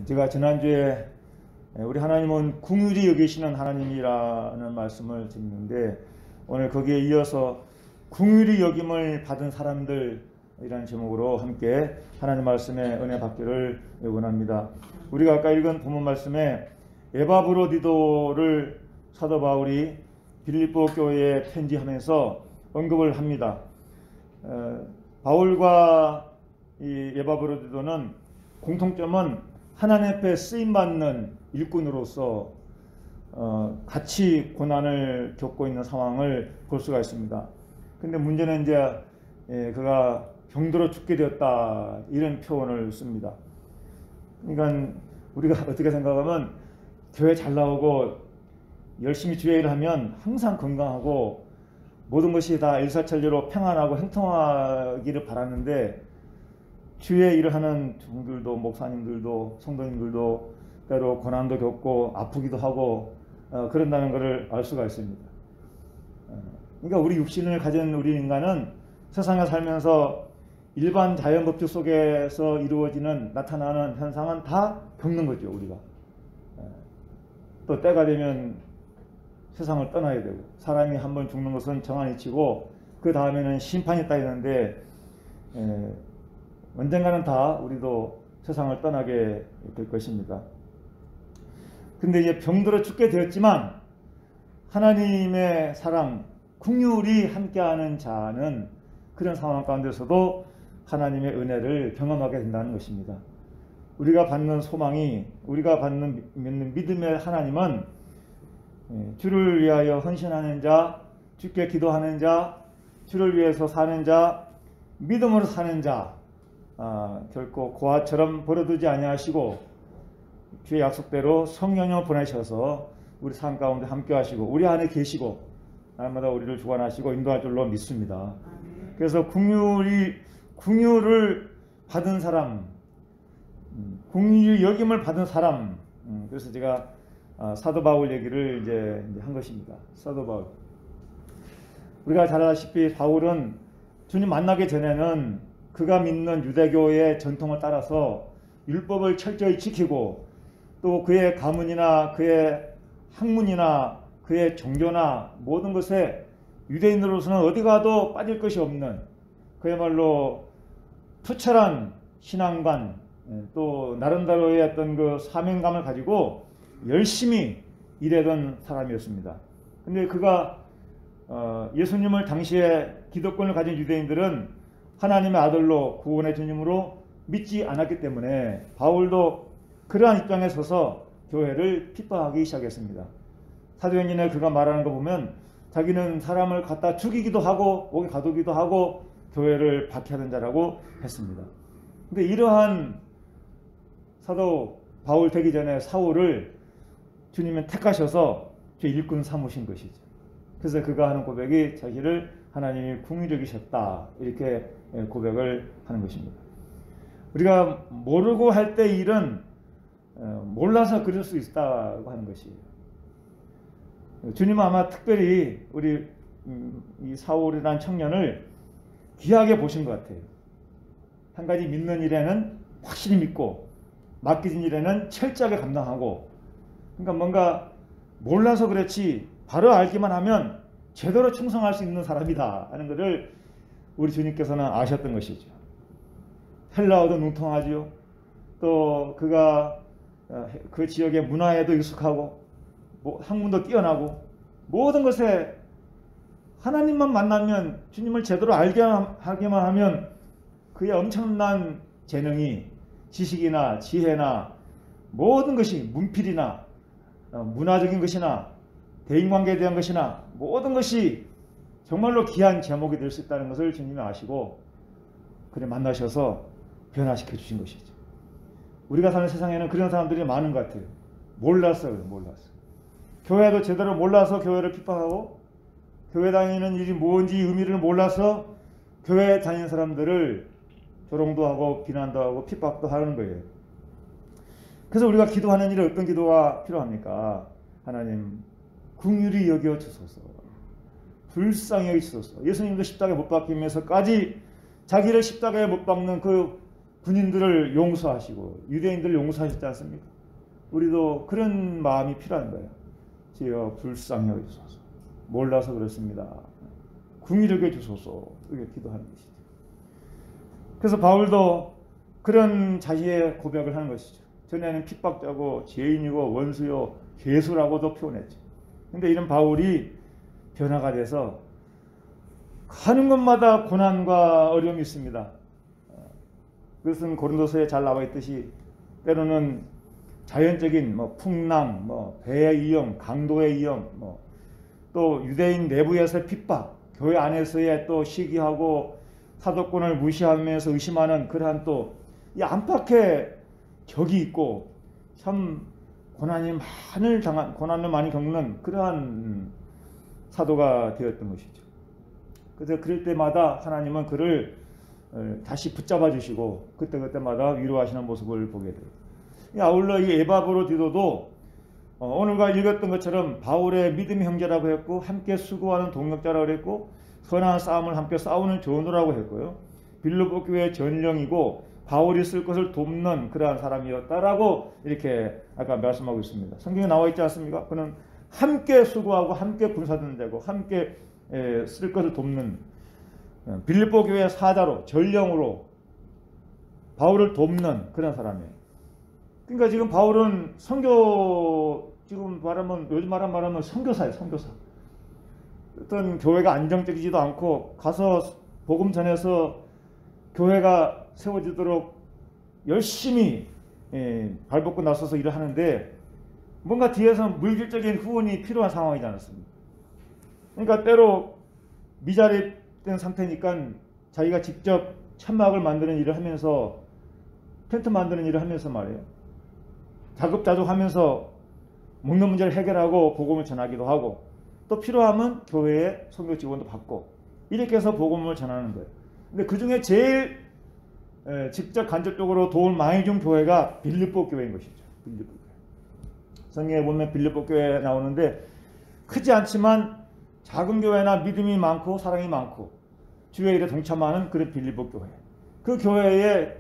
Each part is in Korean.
제가 지난주에 우리 하나님은 긍휼히 여기시는 하나님이라는 말씀을 드렸는데, 오늘 거기에 이어서 긍휼히 여김을 받은 사람들이라는 제목으로 함께 하나님 말씀의 은혜 받기를 원합니다. 우리가 아까 읽은 본문 말씀에 에바브로디도를 사도 바울이 빌립보 교회에 편지하면서 언급을 합니다. 바울과 이 에바브로디도는 공통점은 하나님 앞에 쓰임받는 일꾼으로서 같이 고난을 겪고 있는 상황을 볼 수가 있습니다. 근데 문제는 이제 그가 병들어 죽게 되었다, 이런 표현을 씁니다. 그러니까 우리가 어떻게 생각하면 교회 잘 나오고 열심히 주의 일을 하면 항상 건강하고 모든 것이 다 일사천리로 평안하고 형통하기를 바라는데, 주의 일을 하는 종들도, 목사님들도, 성도님들도 때로 고난도 겪고 아프기도 하고 그런다는 것을 알 수가 있습니다. 그러니까 우리 육신을 가진 우리 인간은 세상에 살면서 일반 자연법칙 속에서 이루어지는, 나타나는 현상은 다 겪는 거죠. 우리가 또 때가 되면 세상을 떠나야 되고, 사람이 한번 죽는 것은 정한 이치고 그 다음에는 심판이 있다 했는데, 언젠가는 다 우리도 세상을 떠나게 될 것입니다. 근데 이제 병들어 죽게 되었지만 하나님의 사랑, 긍휼이 함께하는 자는 그런 상황 가운데서도 하나님의 은혜를 경험하게 된다는 것입니다. 우리가 받는 소망이, 우리가 믿는 믿음의 하나님은 주를 위하여 헌신하는 자, 주께 기도하는 자, 주를 위해서 사는 자, 믿음으로 사는 자, 결코 고아처럼 버려두지 아니하시고 주의 약속대로 성령을 보내셔서 우리 삶 가운데 함께 하시고 우리 안에 계시고 날마다 우리를 주관하시고 인도할 줄로 믿습니다. 그래서 긍휼을 받은 사람, 긍휼히 여김을 받은 사람, 그래서 제가 사도 바울 얘기를 이제 한 것입니다. 사도 바울, 우리가 잘 아다시피 바울은 주님 만나기 전에는 그가 믿는 유대교의 전통을 따라서 율법을 철저히 지키고, 또 그의 가문이나 그의 학문이나 그의 종교나 모든 것에 유대인으로서는 어디 가도 빠질 것이 없는, 그야말로 투철한 신앙관, 또 나름대로의 어떤 그 사명감을 가지고 열심히 일하던 사람이었습니다. 근데 그가 예수님을 당시에 기득권을 가진 유대인들은 하나님의 아들로 구원의 주님으로 믿지 않았기 때문에 바울도 그러한 입장에 서서 교회를 핍박하기 시작했습니다. 사도행전에 그가 말하는 거 보면 자기는 사람을 갖다 죽이기도 하고 목에 가두기도 하고 교회를 박해하는 자라고 했습니다. 근데 이러한 사도 바울 되기 전에 사울을 주님은 택하셔서 주 일꾼 삼으신 것이죠. 그래서 그가 하는 고백이 자기를 하나님이 긍휼히 여기셨다, 이렇게 고백을 하는 것입니다. 우리가 모르고 할 때 일은 몰라서 그럴 수 있다고 하는 것이에요. 주님은 아마 특별히 우리 이 사울이라는 청년을 귀하게 보신 것 같아요. 한 가지 믿는 일에는 확실히 믿고 맡겨진 일에는 철저하게 감당하고, 그러니까 뭔가 몰라서 그렇지 바로 알기만 하면 제대로 충성할 수 있는 사람이다 하는 것을 우리 주님께서는 아셨던 것이죠. 헬라어도 능통하지요. 또 그가 그 지역의 문화에도 익숙하고 학문도 뛰어나고 모든 것에 하나님만 만나면, 주님을 제대로 하게만 하면 그의 엄청난 재능이, 지식이나 지혜나 모든 것이, 문필이나 문화적인 것이나 대인관계에 대한 것이나 모든 것이 정말로 귀한 제목이 될 수 있다는 것을 주님이 아시고 그를 만나셔서 변화시켜 주신 것이죠. 우리가 사는 세상에는 그런 사람들이 많은 것 같아요. 몰랐어요. 교회도 제대로 몰라서 교회를 핍박하고, 교회 다니는 일이 뭔지 의미를 몰라서 교회 다니는 사람들을 조롱도 하고 비난도 하고 핍박도 하는 거예요. 그래서 우리가 기도하는 일에 어떤 기도가 필요합니까? 하나님 긍휼히 여겨 주소서, 불쌍히 여겨 주소서. 예수님도 십자가에 못 박히면서까지 자기를 십자가에 못 박는 그 군인들을 용서하시고 유대인들을 용서하셨지 않습니까? 우리도 그런 마음이 필요한 거예요. 주여 불쌍히 여기소서. 몰라서 그렇습니다. 긍휼히 여겨주소서. 이렇게 기도하는 것이죠. 그래서 바울도 그런 자기의 고백을 하는 것이죠. 전에는 핍박자고 죄인이고 원수요 괴수라고도 표현했죠. 근데 이런 바울이 변화가 돼서 가는 곳마다 고난과 어려움이 있습니다. 그것은 고린도서에 잘 나와 있듯이 때로는 자연적인 풍랑, 배의 위험, 강도의 위험, 또 유대인 내부에서의 핍박, 교회 안에서의 또 시기하고 사도권을 무시하면서 의심하는 그러한 또 이 안팎의 격이 있고 참 고난을 많이 겪는 그러한 사도가 되었던 것이죠. 그래서 그럴 때마다 하나님은 그를 다시 붙잡아 주시고 그때마다 위로하시는 모습을 보게 돼요. 아울러 이 에바브로 디도도 오늘과 읽었던 것처럼 바울의 믿음의 형제라고 했고 함께 수고하는 동역자라고 했고 선한 싸움을 함께 싸우는 전우라고 했고요. 빌립보 교회의 전령이고 바울이 쓸 것을 돕는 그러한 사람이었다라고 이렇게 아까 말씀하고 있습니다. 성경에 나와 있지 않습니까? 그는 함께 수고하고 함께 군사든 되고 함께 쓸 것을 돕는 빌립보 교회의 사자로 전령으로 바울을 돕는 그런 사람이에요. 그러니까 지금 바울은 지금 말하면 요즘 말하면 선교사예요. 선교사. 어떤 교회가 안정적이지도 않고 가서 복음 전해서 교회가 세워지도록 열심히 발벗고 나서서 일을 하는데 뭔가 뒤에서 물질적인 후원이 필요한 상황이지 않았습니까? 그러니까 때로 미자립된 상태니까 자기가 직접 천막을 만드는 일을 하면서 텐트 만드는 일을 하면서 말이에요. 자급자족하면서 먹는 문제를 해결하고 복음을 전하기도 하고 또 필요하면 교회에 선교 지원도 받고 이렇게 해서 복음을 전하는 거예요. 근데 그 중에 제일 직접 간접적으로 도움을 많이 준 교회가 빌립보 교회인 것이죠. 빌립보 교회. 성경에 보면 빌립보 교회 나오는데 크지 않지만 작은 교회나 믿음이 많고 사랑이 많고 주의 일에 동참하는 그런 빌립보 교회. 그 교회의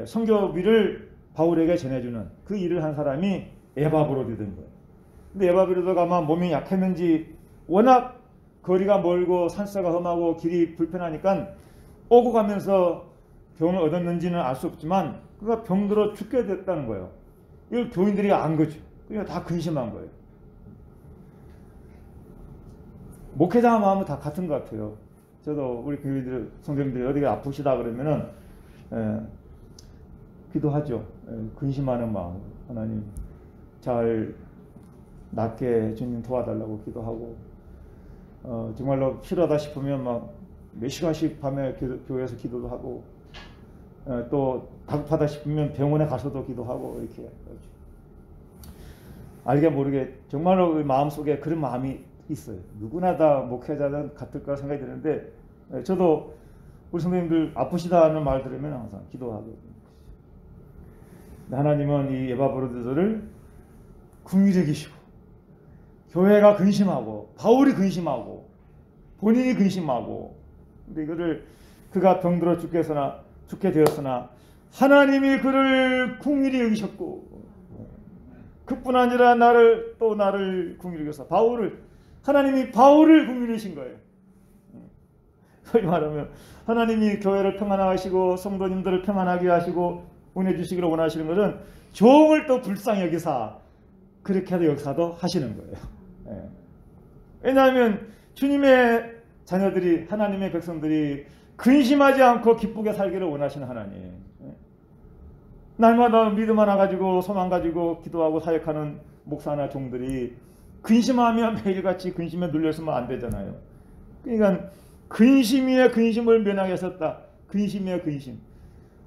선교비를 바울에게 전해주는 그 일을 한 사람이 에바브로디도인 거예요. 근데 에바브로디도가 아마 몸이 약했는지 워낙 거리가 멀고 산세가 험하고 길이 불편하니까 오고 가면서 병을 얻었는지는 알 수 없지만 그가 병들어 죽게 됐다는 거예요. 이걸 교인들이 안 거죠. 그러니까 다 근심한 거예요. 목회자 마음은 다 같은 것 같아요. 저도 우리 교인들, 성도님들이 어디가 아프시다 그러면은 기도하죠. 근심하는 마음. 하나님 잘 낫게 주님 도와달라고 기도하고 정말로 필요하다 싶으면 막 몇 시간씩 밤에 교회에서 기도도 하고 또 다급하다 싶으면 병원에 가서도 기도하고 이렇게 하죠. 알게 모르게 정말로 그 마음속에 그런 마음이 있어요. 누구나 다 목회자는 같을 거라 생각이 드는데 저도 우리 선생님들 아프시다는 말 들으면 항상 기도하고 하나님은 이 에바브로디도를 긍휼히 여기시고 교회가 근심하고 바울이 근심하고 본인이 근심하고 근데 이거를 그가 병들어 죽게 되었으나 하나님이 그를 긍휼히 여기셨고 그뿐 아니라 나를 긍휼히 여기셔서 하나님이 바울을 긍휼히 여기신 거예요. 소위 말하면 하나님이 교회를 평안하게 하시고 성도님들을 평안하게 하시고 은혜 주시기를 원하시는 것은 종을 또 불쌍히 여기사 그렇게 해도 역사도 하시는 거예요. 왜냐하면 주님의 자녀들이 하나님의 백성들이 근심하지 않고 기쁘게 살기를 원하시는 하나님. 날마다 믿음 하나 가지고 소망 가지고 기도하고 사역하는 목사나 종들이 근심하면 매일같이 근심에 눌렸으면 안 되잖아요. 그러니까 근심 위에 근심을 면하게 했었다. 근심 위에 근심.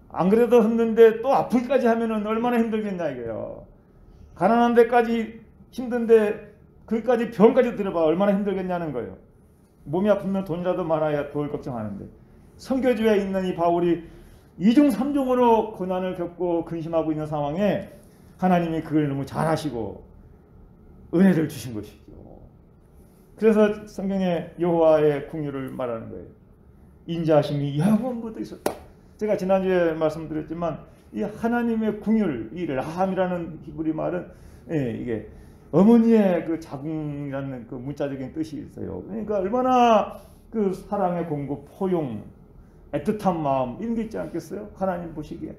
안 그래도 힘든데 또 아프기까지 하면은 얼마나 힘들겠냐 이거예요. 가난한 데까지 힘든데 거기까지 병까지 들어봐 얼마나 힘들겠냐는 거예요. 몸이 아프면 돈이라도 많아야 돌 걱정하는데 선교지에 있는 이 바울이 2중 3중으로 고난을 겪고 근심하고 있는 상황에 하나님이 그걸 너무 잘하시고 은혜를 주신 것이죠. 그래서 성경에 여호와의 긍휼을 말하는 거예요. 인자하심이 영원부터 있었다. 제가 지난주에 말씀드렸지만 이 하나님의 궁율, 이 라함이라는 히브리 말은 이게 어머니의 그 자궁이라는 그 문자적인 뜻이 있어요. 그러니까 얼마나 그 사랑의 공급, 포용, 애틋한 마음 이런 게 있지 않겠어요? 하나님 보시기에.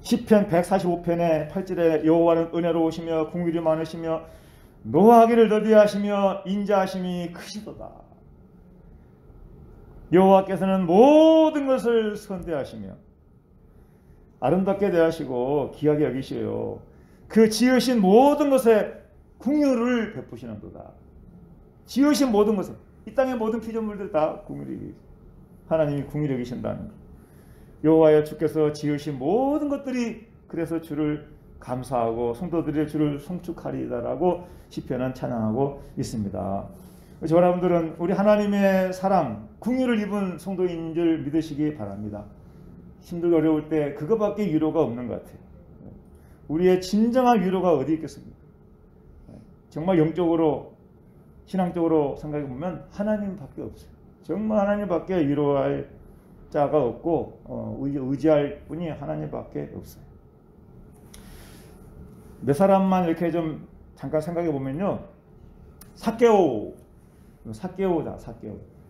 시편 145편의 8절에 여호와는 은혜로우시며 긍휼이 많으시며 노하기를 더디하시며 인자하심이 크시도다. 여호와께서는 모든 것을 선대하시며 아름답게 대하시고 귀하게 여기시요 그 지으신 모든 것에 긍휼을 베푸시는도다. 지으신 모든 것에 이 땅의 모든 피조물들 다 긍휼이 하나님이 긍휼히 여기신다는 것. 여호와여 주께서 지으신 모든 것들이 그래서 주를 감사하고 성도들의 주를 송축하리이다라고 시편은 찬양하고 있습니다. 그래서 여러분들은 우리 하나님의 사랑, 긍휼을 입은 성도인 줄 믿으시기 바랍니다. 힘들고 어려울 때 그거밖에 위로가 없는 것 같아요. 우리의 진정한 위로가 어디 있겠습니까? 정말 영적으로 신앙적으로 생각해 보면 하나님밖에 없어요. 정말 하나님밖에 위로할 자가 없고 의지할 분이 하나님밖에 없어요. 몇 사람만 이렇게 좀 잠깐 생각해 보면요,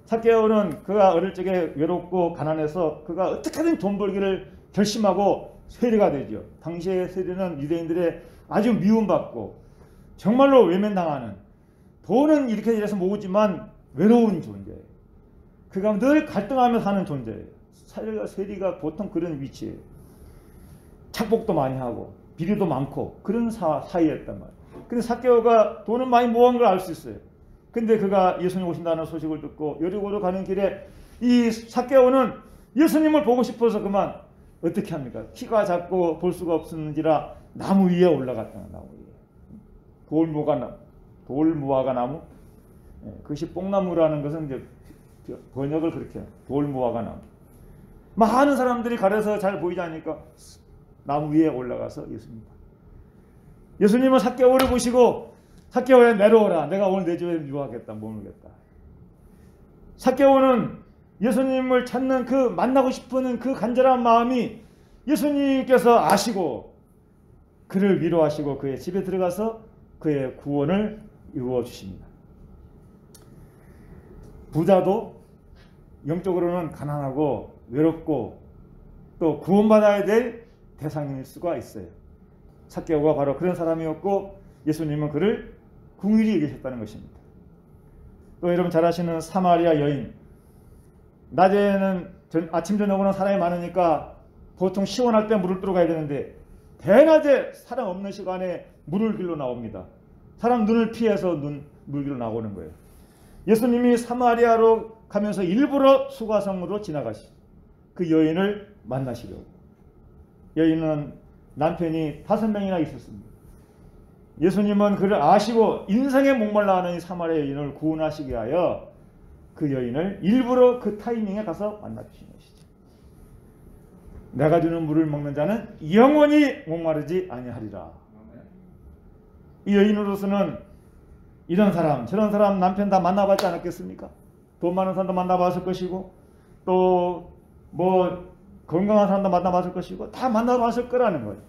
삭개오는 그가 어릴 적에 외롭고 가난해서 그가 어떻게든 돈 벌기를 결심하고 세리가 되죠. 당시의 세리는 유대인들의 아주 미움받고 정말로 외면당하는, 돈은 이렇게 이래서 모으지만 외로운 존재예요. 그가 늘 갈등하며 사는 존재예요. 세리가 보통 그런 위치예요. 착복도 많이 하고 비리도 많고 그런 사이였단 말이에요. 근데 삭개오가 돈은 많이 모은 걸 알 수 있어요. 근데 그가 예수님 오신다는 소식을 듣고 여리고로 가는 길에 이 삭개오는 예수님을 보고 싶어서 그만 어떻게 합니까? 키가 작고 볼 수가 없었는지라 나무 위에 올라갔다. 나무 위에. 돌무화과 나무. 그것이 뽕나무라는 것은 이제 번역을 그렇게 해요. 돌무화과 나무. 많은 사람들이 가려서 잘 보이지 않으니까 나무 위에 올라가서 예수님은 삭개오를 보시고 삭개오야 내려오라. 내가 오늘 내 집에 유하겠다. 머물겠다. 삭개오는 예수님을 찾는 그 만나고 싶은 그 간절한 마음이 예수님께서 아시고 그를 위로하시고 그의 집에 들어가서 그의 구원을 이루어 주십니다. 부자도 영적으로는 가난하고 외롭고 또 구원받아야 될 대상일 수가 있어요. 삭개오가 바로 그런 사람이었고 예수님은 그를 긍휼히 여기셨다는 것입니다. 또 여러분 잘 아시는 사마리아 여인, 낮에는 아침 저녁으로는 사람이 많으니까 보통 시원할 때 물을 뜨러 가야 되는데 대낮에 사람 없는 시간에 물을 길러 나옵니다. 사람 눈을 피해서 물 길러 나오는 거예요. 예수님이 사마리아로 가면서 일부러 수가성으로 지나가시 그 여인을 만나시려고. 여인은 남편이 5명이나 있었습니다. 예수님은 그를 아시고 인생에 목말라 하는 이 사마리아 여인을 구원하시기 위하여 그 여인을 일부러 그 타이밍에 가서 만나주신 것이죠. 내가 주는 물을 먹는 자는 영원히 목마르지 아니하리라. 이 여인으로서는 이런 사람 저런 사람 남편 다 만나봤지 않았겠습니까? 돈 많은 사람도 만나봤을 것이고 또 뭐 건강한 사람도 만나봤을 것이고 다 만나봤을 거라는 거예요.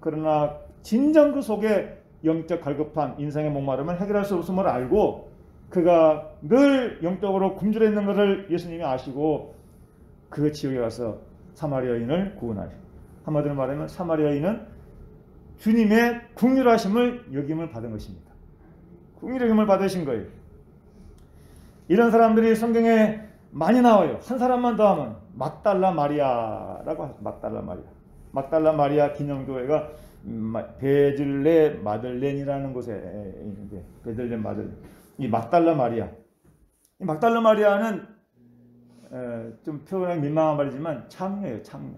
그러나 진정 그 속에 영적 갈급함, 인생의 목마름을 해결할 수 없음을 알고 그가 늘 영적으로 굶주려 있는 것을 예수님이 아시고 그 지역에 가서 사마리아인을 구원하시고, 한마디로 말하면 사마리아인은 주님의 긍휼하심을 여김을 받은 것입니다. 긍휼의 여김을 받으신 거예요. 이런 사람들이 성경에 많이 나와요. 한 사람만 더 하면 막달라 마리아라고 하죠. 막달라 마리아 기념교회가 베들레 마들렌이라는 곳에 있는데, 베들레 마들렌, 이 막달라 마리아, 이 막달라 마리아는 좀 표현하기 민망한 말이지만 창녀예요. 창녀.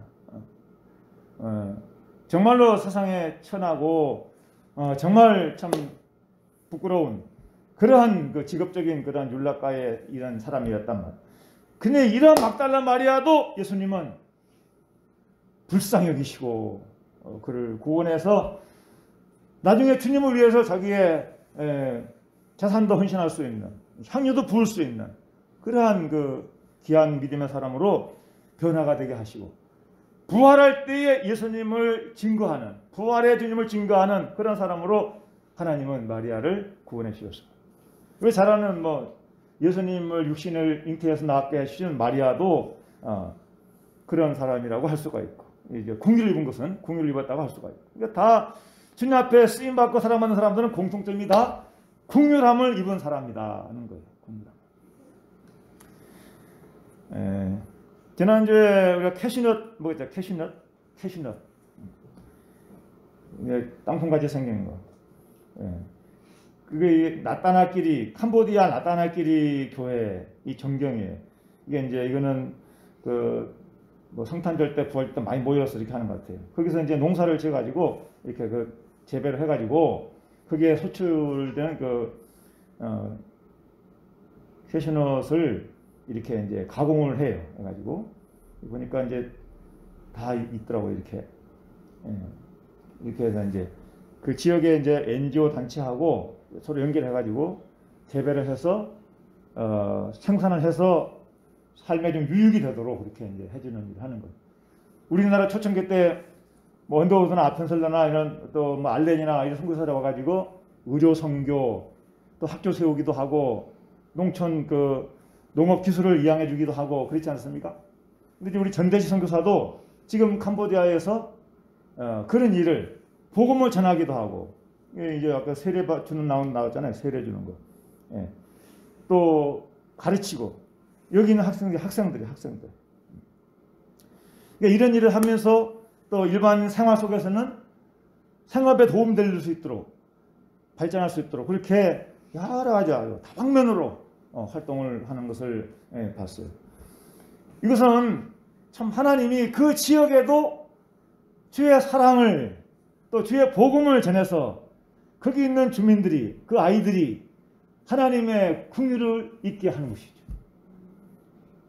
정말로 세상에 천하고 정말 참 부끄러운 그러한 그 직업적인 그러한 율락가의 이런 사람이었단 말이에요. 근데 이런 막달라 마리아도 예수님은 불쌍히 여기시고 그를 구원해서 나중에 주님을 위해서 자기의 재산도 헌신할 수 있는, 향유도 부을 수 있는 그러한 그 귀한 믿음의 사람으로 변화가 되게 하시고 부활할 때에 예수님을 증거하는, 부활의 주님을 증거하는 그런 사람으로 하나님은 마리아를 구원해 주셨습니다. 왜 잘하는 예수님을 육신을 잉태해서 낳게 해주신 마리아도 그런 사람이라고 할 수가 있고, 이제 공의를 입은 것은 공의를 입었다고 할 수가 있고, 그러니까 다 주님 앞에 쓰임 받고 사랑받는 사람들은 공통점이 다 긍휼함을 입은 사람이다 하는 거예요. 지난주에 우리가 캐시넛 뭐였죠? 캐시넛 땅콩같이 생긴 거. 그게 나타나끼리, 캄보디아 나타나끼리 교회 이 정경이에요. 이거는 성탄절 때 부활 때 많이 모여서 이렇게 하는 것 같아요. 거기서 이제 농사를 지어가지고 이렇게 재배를 해가지고 거기에 소출된 캐시넛을 이렇게 이제 가공을 해요. 해가지고 보니까 이제 다 있더라고요. 이렇게 해서 이제 그 지역에 이제 NGO 단체하고 서로 연결해가지고 재배를 해서 생산을 해서 삶에 좀 유익이 되도록 그렇게 이제 해주는 일을 하는 거예요. 우리나라 초창기 때 언더우드나 아펜셀러나 이런 또 알렌이나 이런 선교사들 와가지고 의료 선교 또 학교 세우기도 하고 농촌 농업 기술을 이양해 주기도 하고 그렇지 않습니까? 근데 우리 전대시 선교사도 지금 캄보디아에서 그런 일을 복음을 전하기도 하고, 이제 아까 세례 주는 나왔잖아요. 세례 주는 거. 또 가르치고, 여기 있는 학생들. 그러니까 이런 일을 하면서 또 일반 생활 속에서는 생업에 도움될 수 있도록, 발전할 수 있도록 그렇게 여러 가지 다방면으로 활동을 하는 것을 봤어요. 이것은 참 하나님이 그 지역에도 주의 사랑을 또 주의 복음을 전해서 거기 있는 주민들이, 그 아이들이 하나님의 긍휼을 잊게 하는 것이죠.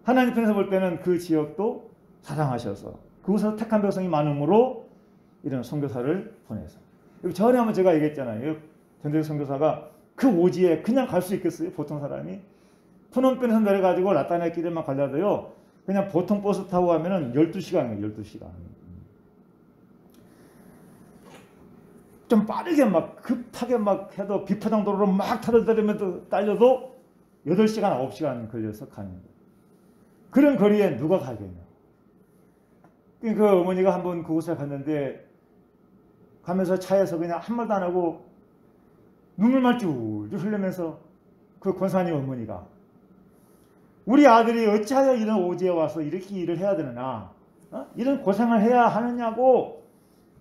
하나님 편에서 볼 때는 그 지역도 사랑하셔서 그곳에서 택한 백성이 많으므로 이런 선교사를 보내서, 전에 한번 제가 얘기했잖아요. 전대 선교사가 그 오지에 그냥 갈 수 있겠어요? 보통 사람이 푸놈펜에서 내려가지고 라타네 길에만 가려도요, 그냥 보통 버스 타고 가면은 12시간이에요. 12시간. 좀 빠르게 급하게 해도 비포장도로로 막 타들다리면서 딸려도 8시간, 9시간 걸려서 가는 거예요. 그런 거리에 누가 가겠냐. 그 어머니가 한번 그곳에 갔는데 가면서 차에서 그냥 한 말도 안 하고 눈물만 쭉 흘리면서 그 권사님 어머니가, 우리 아들이 어찌하여 이런 오지에 와서 이렇게 일을 해야 되느냐, 이런 고생을 해야 하느냐고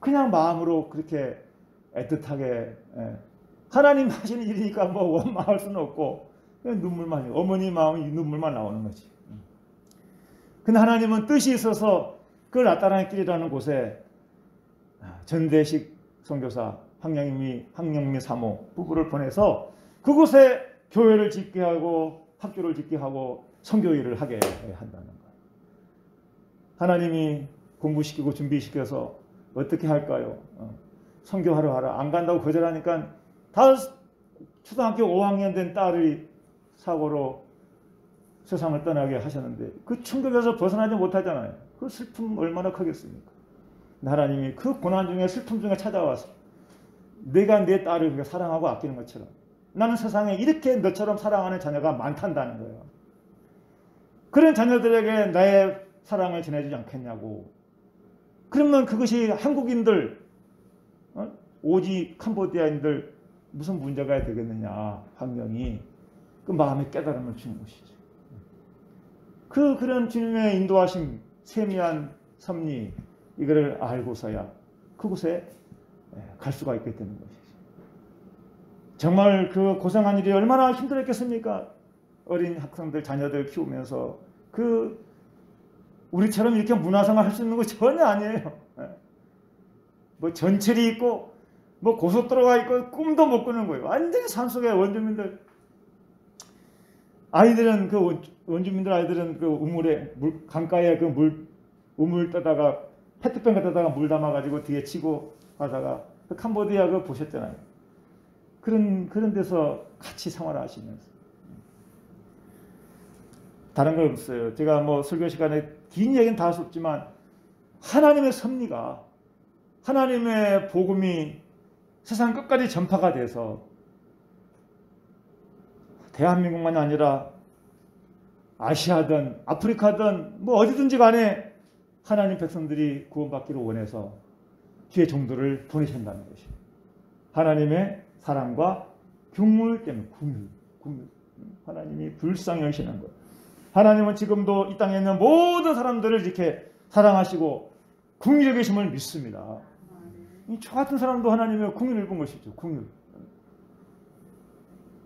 그냥 마음으로 그렇게 애틋하게, 하나님 하시는 일이니까 원망할 수는 없고 그냥 눈물만, 어머니 마음이 눈물만 나오는 거지. 근데 하나님은 뜻이 있어서 그 나타나는 길이라는 곳에 전대식 선교사 황영미 사모 부부를 보내서 그곳에 교회를 짓게 하고 학교를 짓게 하고 선교 일을 하게 한다는 거예요. 하나님이 공부시키고 준비시켜서 어떻게 할까요? 선교하러 가라. 안 간다고 거절하니까 다 초등학교 5학년 된 딸이 사고로 세상을 떠나게 하셨는데 그 충격에서 벗어나지 못하잖아요. 그 슬픔 얼마나 크겠습니까? 하나님이 그 고난 중에 슬픔 중에 찾아와서 내가 내 딸을 그렇게 사랑하고 아끼는 것처럼 나는 세상에 이렇게 너처럼 사랑하는 자녀가 많단다는 거예요. 그런 자녀들에게 나의 사랑을 전해주지 않겠냐고. 그러면 그것이 한국인들, 오지 캄보디아인들 무슨 문제가 되겠느냐. 환경이 그 마음의 깨달음을 주는 것이죠. 그런 주님의 인도하심, 세미한 섭리, 이거를 알고서야 그곳에 갈 수가 있게 되는 것이죠. 정말 그 고생한 일이 얼마나 힘들었겠습니까? 어린 학생들, 자녀들 키우면서 우리처럼 이렇게 문화생활 할 수 있는 거 전혀 아니에요. 전철이 있고 고속도로가 있고 꿈도 못 꾸는 거예요. 완전히 산속의 원주민들. 아이들은 원주민들 아이들은 우물에 강가에 우물 떠다가 페트병 갖다가 물 담아가지고 뒤에 치고 가다가 캄보디아 보셨잖아요. 그런 데서 같이 생활하시면서 다른 거 없어요. 제가 설교 시간에 긴 얘기는 다 할 수 없지만 하나님의 섭리가, 하나님의 복음이 세상 끝까지 전파가 돼서 대한민국만이 아니라 아시아든 아프리카든 뭐 어디든지 간에 하나님 백성들이 구원받기를 원해서 주의 종들을 보내신다는 것이 하나님의 사랑과 긍휼 때문에, 긍휼. 하나님이 불쌍히 여기시는 것. 하나님은 지금도 이 땅에 있는 모든 사람들을 이렇게 사랑하시고 긍휼히 계심을 믿습니다. 저 같은 사람도 하나님의 긍휼을 본 것이죠. 긍휼.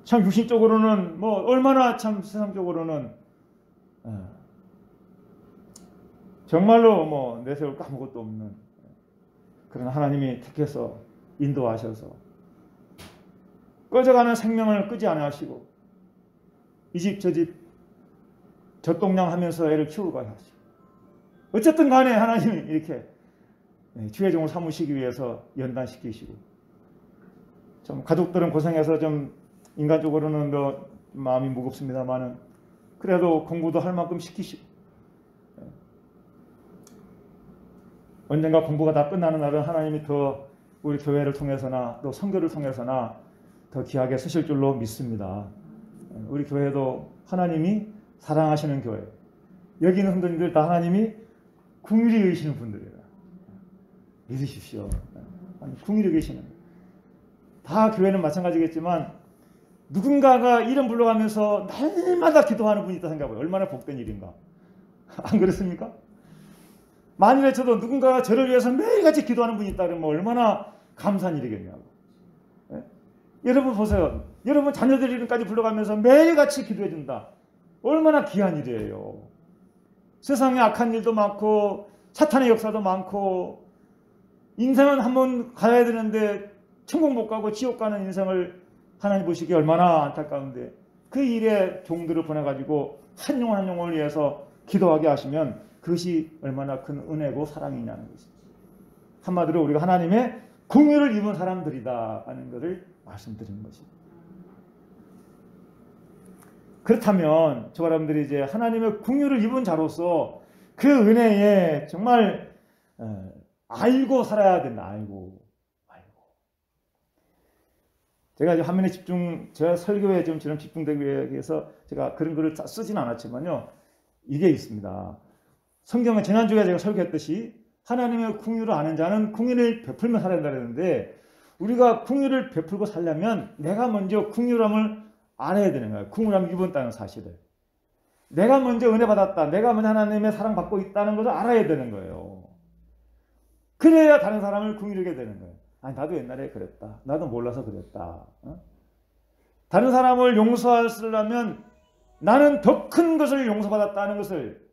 참 육신적으로는 뭐 얼마나 참 세상적으로는 정말로 뭐 내세울 거 아무것도 없는, 그러나 하나님이 택해서 인도하셔서 꺼져가는 생명을 끄지 않아 하시고 이 집 저 집 젖동량 하면서 애를 키우고 하시고, 어쨌든 간에 하나님이 이렇게 주의 종을 삼으시기 위해서 연단시키시고, 좀 가족들은 고생해서 좀 인간적으로는 뭐 마음이 무겁습니다만은 그래도 공부도 할 만큼 시키시고, 언젠가 공부가 다 끝나는 날은 하나님이 더 우리 교회를 통해서나 또 선교를 통해서나 더 귀하게 쓰실 줄로 믿습니다. 우리 교회도 하나님이 사랑하시는 교회, 여기 있는 성도님들 다 하나님이 긍휼히 여기시는 분들이라 믿으십시오. 긍휼히 계시는, 다 교회는 마찬가지겠지만 누군가가 이름 불러가면서 날마다 기도하는 분이 있다 생각해봐요. 얼마나 복된 일인가. 안 그렇습니까? 만일에 저도 누군가가 저를 위해서 매일같이 기도하는 분이 있다 그러면 얼마나 감사한 일이겠냐고. 예? 여러분 보세요. 여러분 자녀들 이름까지 불러가면서 매일같이 기도해준다. 얼마나 귀한 일이에요. 세상에 악한 일도 많고 사탄의 역사도 많고 인생은 한번 가야 되는데 천국 못 가고 지옥 가는 인생을 하나님 보시기에 얼마나 안타까운데, 그 일에 종들을 보내가지고 한 영혼 한 영혼을 위해서 기도하게 하시면 그것이 얼마나 큰 은혜고 사랑이냐는 것입니다. 한마디로 우리가 하나님의 긍휼을 입은 사람들이다 하는 것을 말씀드리는 것입니다. 그렇다면 저 여러분들이 이제 하나님의 긍휼을 입은 자로서 그 은혜에 정말 알고 살아야 된다. 알고. 제가 이제 화면에 제가 설교에 좀 집중되기 위해서 제가 그런 글을 쓰진 않았지만요, 이게 있습니다. 성경은 지난주에 제가 설교했듯이 하나님의 긍휼을 아는 자는 긍휼을 베풀며 살아야 된다 그랬는데, 우리가 긍휼을 베풀고 살려면 내가 먼저 긍휼함을 알아야 되는 거예요. 긍휼함을 입었다는 사실을. 내가 먼저 은혜 받았다, 내가 먼저 하나님의 사랑받고 있다는 것을 알아야 되는 거예요. 그래야 다른 사람을 긍휼하게 되는 거예요. 아니 나도 옛날에 그랬다, 나도 몰라서 그랬다. 다른 사람을 용서하려면 나는 더 큰 것을 용서받았다는 것을,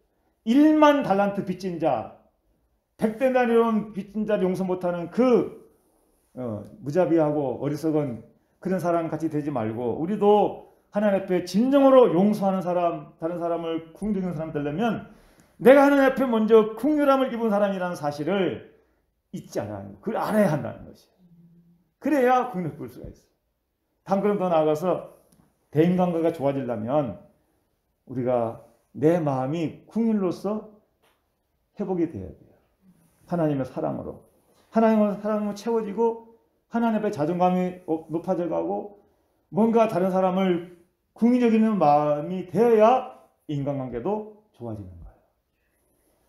1만 달란트 빚진 자, 100데나리온 빚진 자를 용서 못하는 그 무자비하고 어리석은 그런 사람 같이 되지 말고, 우리도 하나님 앞에 진정으로 용서하는 사람, 다른 사람을 긍휼하는 사람 되려면 내가 하나님 앞에 먼저 긍휼함을 입은 사람이라는 사실을 잊지 않아야 합니다. 그걸 알아야 한다는 것이에요. 그래야 긍휼을 베풀 수가 있어요. 한 걸음 더 나아가서 대인관계가 좋아지려면 우리가 내 마음이 긍휼로서 회복이 돼야 돼요. 하나님의 사랑으로. 하나님의 사랑으로 채워지고 하나님 앞에 자존감이 높아져 가고 뭔가 다른 사람을 긍휼히 여기는 마음이 되어야 인간관계도 좋아지는 거예요.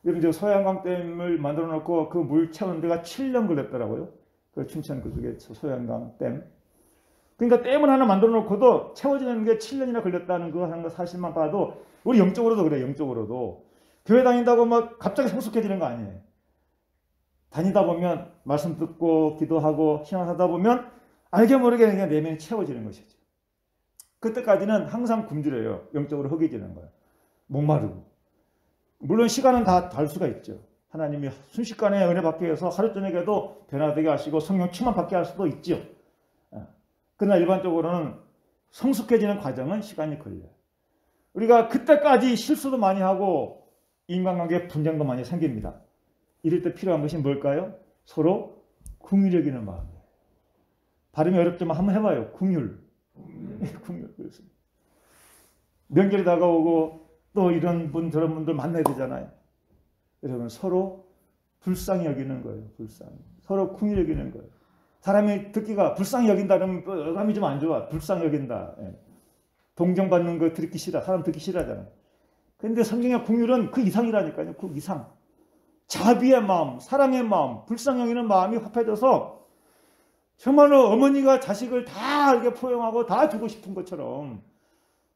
여러분 저 소양강댐을 만들어 놓고 그 물 채우는 데가 7년 걸렸더라고요. 그 춘천 그쪽에 소양강댐. 그러니까 댐을 하나 만들어 놓고도 채워지는 게 7년이나 걸렸다는 그 하는 거 사실만 봐도 우리 영적으로도 그래요. 영적으로도 교회 다닌다고 막 갑자기 성숙해지는 거 아니에요. 다니다 보면 말씀 듣고 기도하고 신앙하다 보면 알게 모르게 그냥 내면이 채워지는 것이죠. 그때까지는 항상 굶주려요. 영적으로 허기지는 거예요. 목마르고. 물론 시간은 다 다를 수가 있죠. 하나님이 순식간에 은혜 받게 해서 하루 저녁에도 변화되게 하시고 성령 충만 받게 할 수도 있죠. 그러나 일반적으로는 성숙해지는 과정은 시간이 걸려요. 우리가 그때까지 실수도 많이 하고 인간관계에 분쟁도 많이 생깁니다. 이럴 때 필요한 것이 뭘까요? 서로 긍휼히 여기는 마음이에요. 발음이 어렵지만 한번 해봐요. 긍휼. 긍휼. 명절이 다가오고 또 이런 분 저런 분들 만나야 되잖아요. 여러분 서로 불쌍히 여기는 거예요. 불쌍히. 서로 궁히 여기는 거예요. 사람이 듣기가 불쌍히 여긴다는 어감이 좀 안 좋아. 불쌍히 여긴다. 예. 동정받는 거 듣기 싫어. 사람 듣기 싫어하잖아요. 그런데 성경의 궁율은 그 이상이라니까요. 그 이상. 자비의 마음, 사랑의 마음, 불쌍히 여기는 마음이 합해져서 정말로 어머니가 자식을 다 이렇게 포용하고 다 주고 싶은 것처럼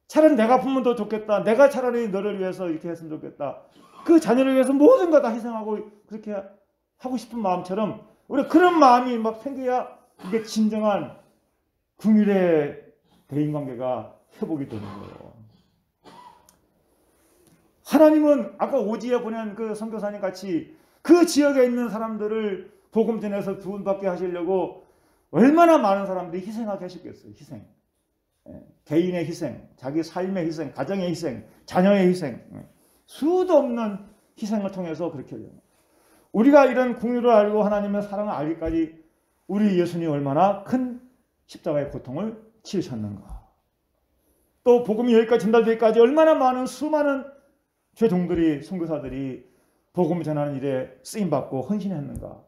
차라리 내가 아프면 더 좋겠다. 내가 차라리 너를 위해서 이렇게 했으면 좋겠다. 그 자녀를 위해서 모든 거 다 희생하고 그렇게 하고 싶은 마음처럼 우리 그런 마음이 막 생겨야 이게 진정한 궁율의 대인관계가 회복이 되는 거예요. 하나님은 아까 오지에 보낸 그 선교사님 같이 그 지역에 있는 사람들을 복음 전해서 구원받게 하시려고 얼마나 많은 사람들이 희생하게 하셨겠어요. 희생. 개인의 희생, 자기 삶의 희생, 가정의 희생, 자녀의 희생, 수도 없는 희생을 통해서 그렇게 해요. 우리가 이런 궁유를 알고 하나님의 사랑을 알기까지 우리 예수님이 얼마나 큰 십자가의 고통을 치르셨는가. 또 복음이 여기까지 전달되기까지 얼마나 많은 수많은 죄종들이 선교사들이 복음을 전하는 일에 쓰임받고 헌신했는가.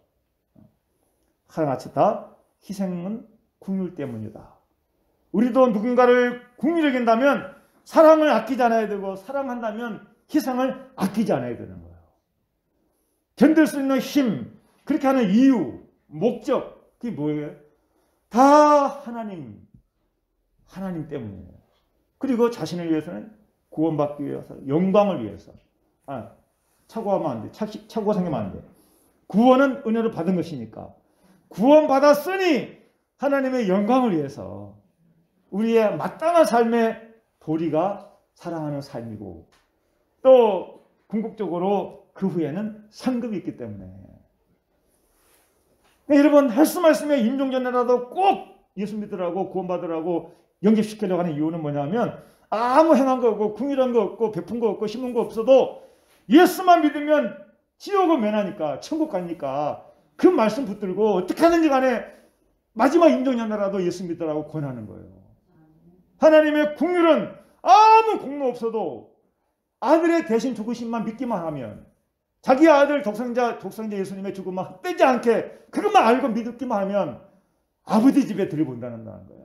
하나같이 다 희생은 궁유 때문이다. 우리도 누군가를 궁유를 여긴다면 사랑을 아끼지 않아야 되고 사랑한다면 희생을 아끼지 않아야 되는 거예요. 견딜 수 있는 힘, 그렇게 하는 이유, 목적, 그게 뭐예요? 다 하나님 때문이에요. 그리고 자신을 위해서는 구원받기 위해서, 영광을 위해서. 착오하면 안 돼. 착오가 생기면 안 돼. 구원은 은혜로 받은 것이니까. 구원받았으니 하나님의 영광을 위해서 우리의 마땅한 삶의 도리가 사랑하는 삶이고 또 궁극적으로 그 후에는 상급이 있기 때문에 여러분 헬스 말씀에 임종전에라도 꼭 예수 믿으라고 구원받으라고 영접시키려고 하는 이유는 뭐냐면 아무 행한 거 없고 궁일한 거 없고 베푼 거 없고 심은 거 없어도 예수만 믿으면 지옥은 면하니까 천국 가니까 그 말씀 붙들고 어떻게 하든지 간에 마지막 임종전에라도 예수 믿으라고 권하는 거예요. 하나님의 궁율은 아무 공로 없어도 아들의 대신 죽으심만 믿기만 하면 자기 아들 독생자 예수님의 죽음만 헛되지 않게 그것만 알고 믿기만 하면 아버지 집에 들여본다는 거예요.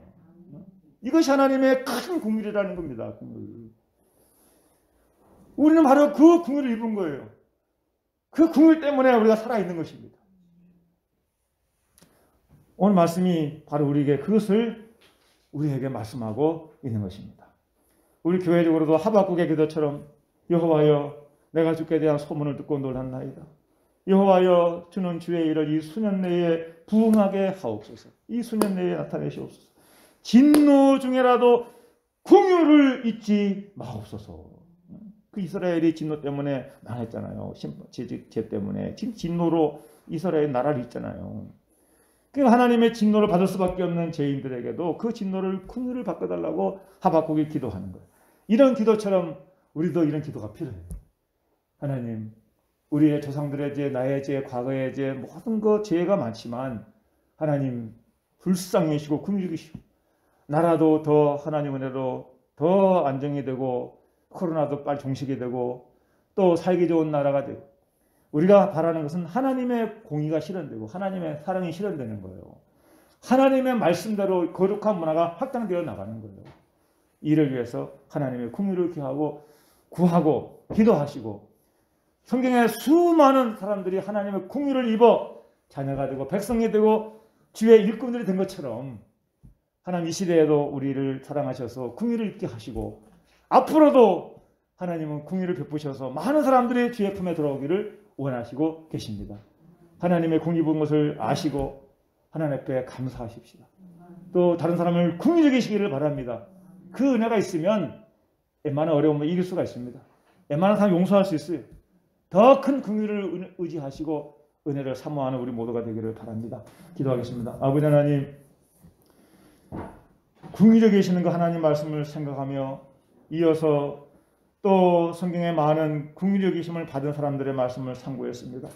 이것이 하나님의 큰 궁율이라는 겁니다. 궁율. 우리는 바로 그 궁율을 입은 거예요. 그 궁율 때문에 우리가 살아있는 것입니다. 오늘 말씀이 바로 우리에게 그것을 우리에게 말씀하고 있는 것입니다. 우리 교회적으로도 하박국의 기도처럼 여호와여 내가 주께 대한 소문을 듣고 놀랐나이다. 여호와여 주는 주의 일을 이 수년 내에 부응하게 하옵소서. 이 수년 내에 나타내시옵소서. 진노 중에라도 궁유를 잊지 마옵소서. 그 이스라엘이 진노 때문에 망했잖아요. 죄 때문에 진노로 이스라엘 나라를 잊잖아요. 그 하나님의 진노를 받을 수밖에 없는 죄인들에게도 그 진노를 궁유를 바꿔달라고 하박국이 기도하는 거예요. 이런 기도처럼 우리도 이런 기도가 필요해요. 하나님, 우리의 조상들의 죄, 나의 죄, 과거의 죄, 모든 것 죄가 많지만 하나님 불쌍히 여기시고 궁유히 여기시고 나라도 더 하나님 은혜로 더 안정이 되고 코로나도 빨리 종식이 되고 또 살기 좋은 나라가 되고 우리가 바라는 것은 하나님의 공의가 실현되고 하나님의 사랑이 실현되는 거예요. 하나님의 말씀대로 거룩한 문화가 확장되어 나가는 거예요. 이를 위해서 하나님의 궁유를 구하고 기도하시고 성경에 수많은 사람들이 하나님의 궁유를 입어 자녀가 되고 백성이 되고 주의 일꾼들이 된 것처럼 하나님 이 시대에도 우리를 사랑하셔서 궁유를 입게 하시고 앞으로도 하나님은 궁유를 베푸셔서 많은 사람들이 주의 품에 들어오기를 원하시고 계십니다. 하나님의 궁유 입은 것을 아시고 하나님 앞에 감사하십시다. 또 다른 사람을 궁유 여기시기를 바랍니다. 그 은혜가 있으면 웬만한 어려움을 이길 수가 있습니다. 웬만한 사람 용서할 수 있어요. 더 큰 긍휼을 의지하시고 은혜를 사모하는 우리 모두가 되기를 바랍니다. 기도하겠습니다. 아버지 하나님, 긍휼히 계시는 그 하나님 말씀을 생각하며 이어서 또 성경에 많은 긍휼히 계심을 받은 사람들의 말씀을 참고했습니다.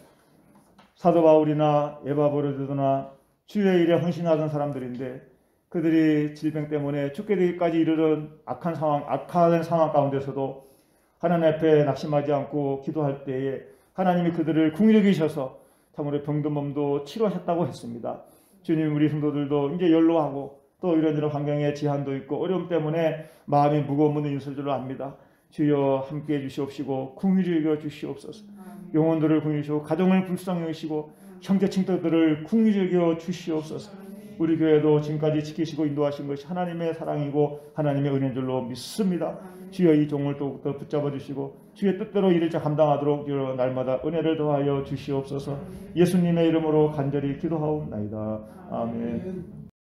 사도 바울이나 에바브로드나 주의 일에 헌신하던 사람들인데 그들이 질병 때문에 죽게 되기까지 이르는 악한 상황 가운데서도 하나님 앞에 낙심하지 않고 기도할 때에 하나님이 그들을 긍휼히 여기셔서 참으로 병든 몸도 치료하셨다고 했습니다. 주님, 우리 성도들도 이제 연로하고 또 이런저런 환경에 제한도 있고 어려움 때문에 마음이 무거운 분이 있을 줄 압니다. 주여 함께해 주시옵시고 긍휼히 여겨 주시옵소서. 영혼들을 긍휼히 여기시고 가정을 불쌍히 여기시고 형제 친척들을 긍휼히 여겨 주시옵소서. 우리 교회도 지금까지 지키시고 인도하신 것이 하나님의 사랑이고 하나님의 은혜인 줄로 믿습니다. 주여 이 종을 더욱더 붙잡아 주시고 주의 뜻대로 일을 감당하도록 주여 날마다 은혜를 더하여 주시옵소서. 예수님의 이름으로 간절히 기도하옵나이다. 아멘.